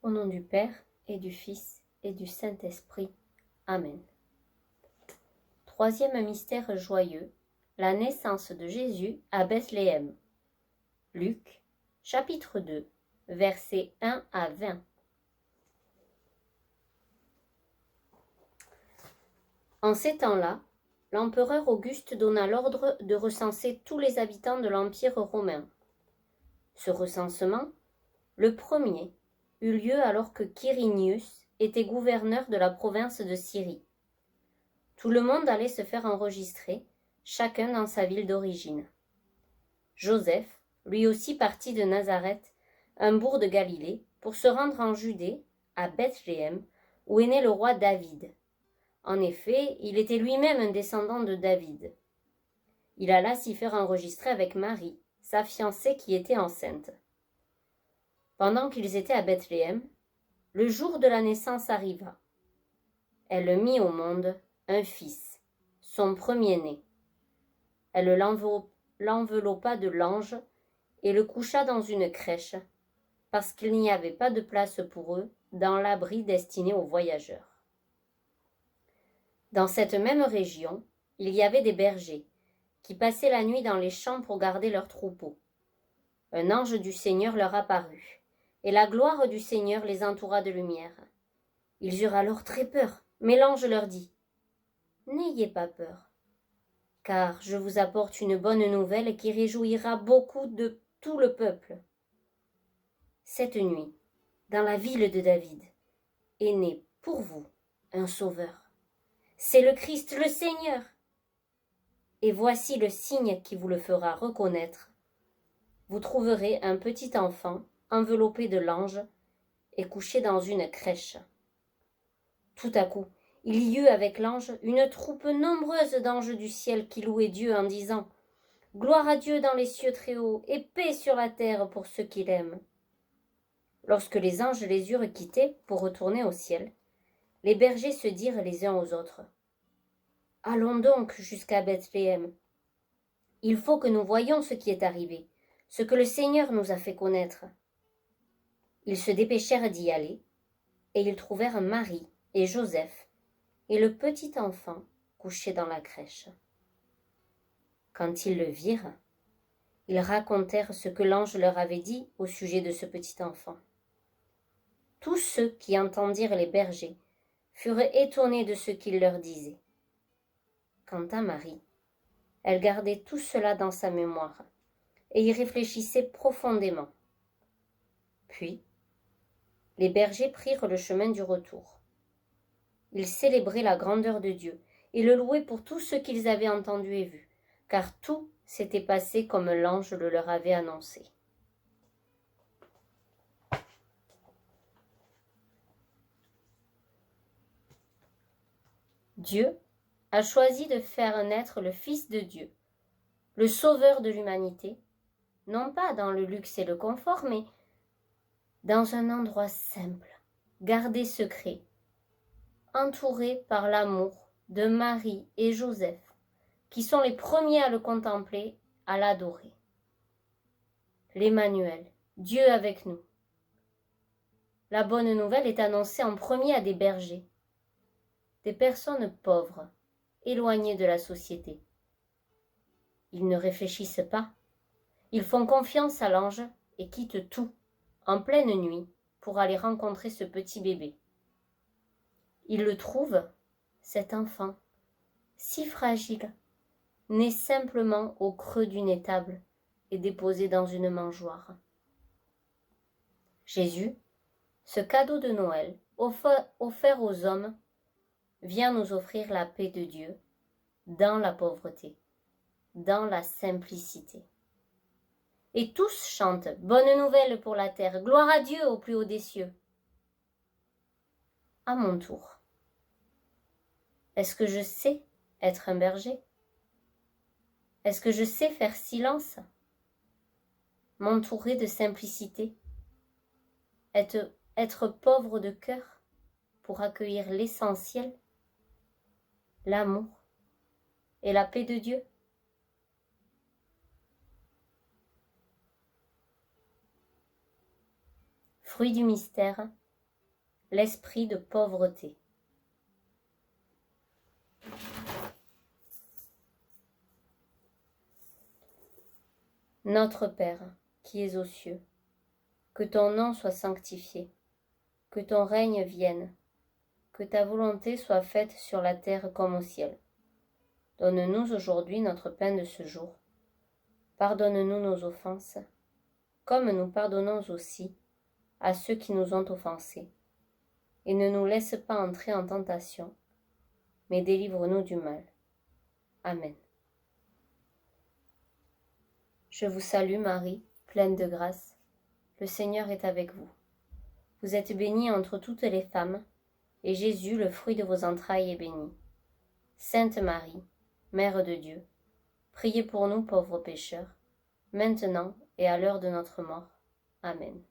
Au nom du Père, et du Fils, et du Saint-Esprit. Amen. Troisième mystère joyeux, la naissance de Jésus à Bethléem. Luc, chapitre 2, versets 1 à 20. En ces temps-là, l'empereur Auguste donna l'ordre de recenser tous les habitants de l'Empire romain. Ce recensement, le premier, eut lieu alors que Quirinius était gouverneur de la province de Syrie. Tout le monde allait se faire enregistrer, chacun dans sa ville d'origine. Joseph, lui aussi parti de Nazareth, un bourg de Galilée, pour se rendre en Judée, à Bethléem, où est né le roi David. En effet, il était lui-même un descendant de David. Il alla s'y faire enregistrer avec Marie, sa fiancée qui était enceinte. Pendant qu'ils étaient à Bethléem, le jour de la naissance arriva. Elle mit au monde un fils, son premier-né. Elle l'enveloppa de langes et le coucha dans une crèche, parce qu'il n'y avait pas de place pour eux dans l'abri destiné aux voyageurs. Dans cette même région, il y avait des bergers, qui passaient la nuit dans les champs pour garder leurs troupeaux. Un ange du Seigneur leur apparut, et la gloire du Seigneur les entoura de lumière. Ils eurent alors très peur, mais l'ange leur dit : « N'ayez pas peur, car je vous apporte une bonne nouvelle qui réjouira beaucoup de tout le peuple. Cette nuit, dans la ville de David, est né pour vous un sauveur. C'est le Christ, le Seigneur. Et voici le signe qui vous le fera reconnaître. Vous trouverez un petit enfant enveloppé de langes et couché dans une crèche. » Tout à coup, il y eut avec l'ange une troupe nombreuse d'anges du ciel qui louaient Dieu en disant : « Gloire à Dieu dans les cieux très hauts et paix sur la terre pour ceux qui l'aiment. » Lorsque les anges les eurent quittés pour retourner au ciel, les bergers se dirent les uns aux autres : « Allons donc jusqu'à Bethléem. Il faut que nous voyions ce qui est arrivé, ce que le Seigneur nous a fait connaître. » Ils se dépêchèrent d'y aller, et ils trouvèrent Marie et Joseph et le petit enfant couché dans la crèche. Quand ils le virent, ils racontèrent ce que l'ange leur avait dit au sujet de ce petit enfant. Tous ceux qui entendirent les bergers furent étonnés de ce qu'il leur disait. Quant à Marie, elle gardait tout cela dans sa mémoire et y réfléchissait profondément. Puis, les bergers prirent le chemin du retour. Ils célébraient la grandeur de Dieu et le louaient pour tout ce qu'ils avaient entendu et vu, car tout s'était passé comme l'ange le leur avait annoncé. Dieu a choisi de faire naître le Fils de Dieu, le Sauveur de l'humanité, non pas dans le luxe et le confort, mais dans un endroit simple, gardé secret, entouré par l'amour de Marie et Joseph, qui sont les premiers à le contempler, à l'adorer. L'Emmanuel, Dieu avec nous. La bonne nouvelle est annoncée en premier à des bergers, des personnes pauvres, éloignées de la société. Ils ne réfléchissent pas, ils font confiance à l'ange et quittent tout, en pleine nuit, pour aller rencontrer ce petit bébé. Ils le trouvent, cet enfant, si fragile, né simplement au creux d'une étable et déposé dans une mangeoire. Jésus, ce cadeau de Noël, offert aux hommes, vient nous offrir la paix de Dieu dans la pauvreté, dans la simplicité. Et tous chantent « Bonne nouvelle pour la terre, gloire à Dieu au plus haut des cieux ». À mon tour, est-ce que je sais être un berger ? Est-ce que je sais faire silence ? M'entourer de simplicité ? Être pauvre de cœur pour accueillir l'essentiel ? L'amour et la paix de Dieu. Fruit du mystère, l'esprit de pauvreté. Notre Père, qui es aux cieux, que ton nom soit sanctifié, que ton règne vienne, que ta volonté soit faite sur la terre comme au ciel. Donne-nous aujourd'hui notre pain de ce jour. Pardonne-nous nos offenses, comme nous pardonnons aussi à ceux qui nous ont offensés. Et ne nous laisse pas entrer en tentation, mais délivre-nous du mal. Amen. Je vous salue Marie, pleine de grâce. Le Seigneur est avec vous. Vous êtes bénie entre toutes les femmes, et Jésus, le fruit de vos entrailles, est béni. Sainte Marie, Mère de Dieu, priez pour nous pauvres pécheurs, maintenant et à l'heure de notre mort. Amen.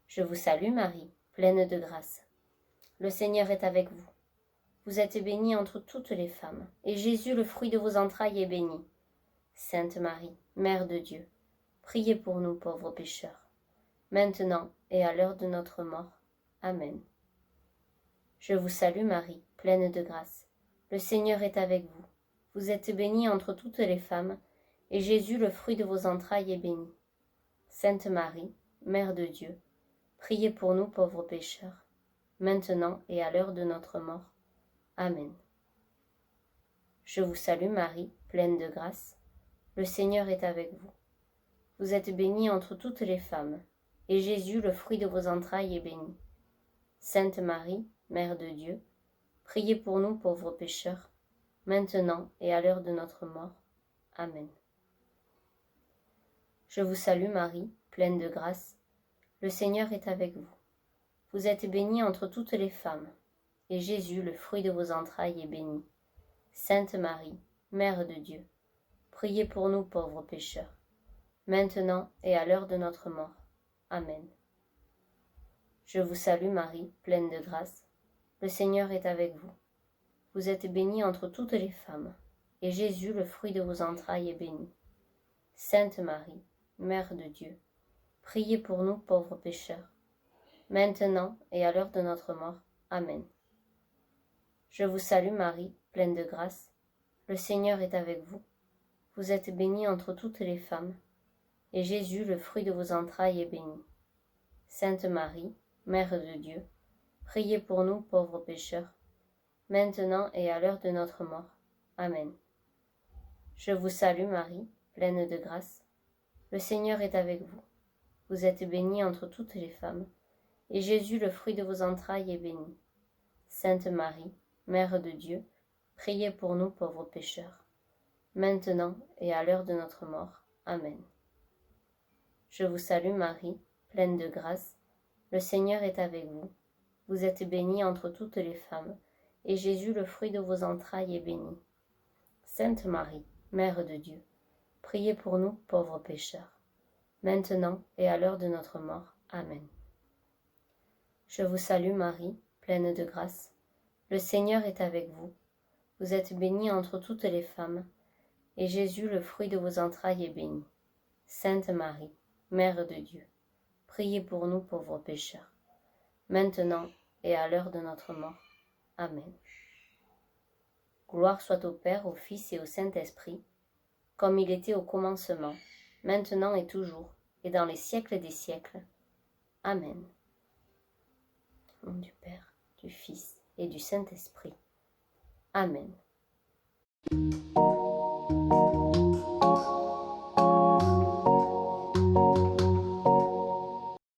Je vous salue Marie, pleine de grâce. Le Seigneur est avec vous. Vous êtes bénie entre toutes les femmes, et Jésus, le fruit de vos entrailles, est béni. Sainte Marie, Mère de Dieu, priez pour nous pauvres pécheurs, maintenant et à l'heure de notre mort. Amen. Je vous salue Marie, pleine de grâce. Le Seigneur est avec vous. Vous êtes bénie entre toutes les femmes, et Jésus, le fruit de vos entrailles, est béni. Sainte Marie, Mère de Dieu, priez pour nous pauvres pécheurs, maintenant et à l'heure de notre mort. Amen. Je vous salue Marie, pleine de grâce. Le Seigneur est avec vous. Vous êtes bénie entre toutes les femmes, et Jésus, le fruit de vos entrailles, est béni. Sainte Marie, Mère de Dieu, priez pour nous pauvres pécheurs, maintenant et à l'heure de notre mort. Amen. Je vous salue Marie, pleine de grâce. Le Seigneur est avec vous. Vous êtes bénie entre toutes les femmes, et Jésus, le fruit de vos entrailles, est béni. Sainte Marie, Mère de Dieu, priez pour nous pauvres pécheurs, maintenant et à l'heure de notre mort. Amen. Je vous salue Marie, pleine de grâce. Le Seigneur est avec vous. Vous êtes bénie entre toutes les femmes, et Jésus, le fruit de vos entrailles, est béni. Sainte Marie, Mère de Dieu, priez pour nous pauvres pécheurs, maintenant et à l'heure de notre mort. Amen. Je vous salue Marie, pleine de grâce. Le Seigneur est avec vous. Vous êtes bénie entre toutes les femmes, et Jésus, le fruit de vos entrailles, est béni. Sainte Marie, Mère de Dieu, priez pour nous pauvres pécheurs, maintenant et à l'heure de notre mort. Amen. Je vous salue Marie, pleine de grâce. Le Seigneur est avec vous. Vous êtes bénie entre toutes les femmes, et Jésus, le fruit de vos entrailles, est béni. Sainte Marie, Mère de Dieu, priez pour nous pauvres pécheurs, maintenant et à l'heure de notre mort. Amen. Je vous salue Marie, pleine de grâce. Le Seigneur est avec vous. Vous êtes bénie entre toutes les femmes, et Jésus, le fruit de vos entrailles, est béni. Sainte Marie, Mère de Dieu, priez pour nous pauvres pécheurs, maintenant et à l'heure de notre mort. Amen. Je vous salue Marie, pleine de grâce. Le Seigneur est avec vous. Vous êtes bénie entre toutes les femmes, et Jésus, le fruit de vos entrailles, est béni. Sainte Marie, Mère de Dieu, priez pour nous pauvres pécheurs, maintenant et à l'heure de notre mort. Amen. Gloire soit au Père, au Fils et au Saint-Esprit, comme il était au commencement, maintenant et toujours, et dans les siècles des siècles. Amen. Au nom du Père, du Fils et du Saint-Esprit. Amen.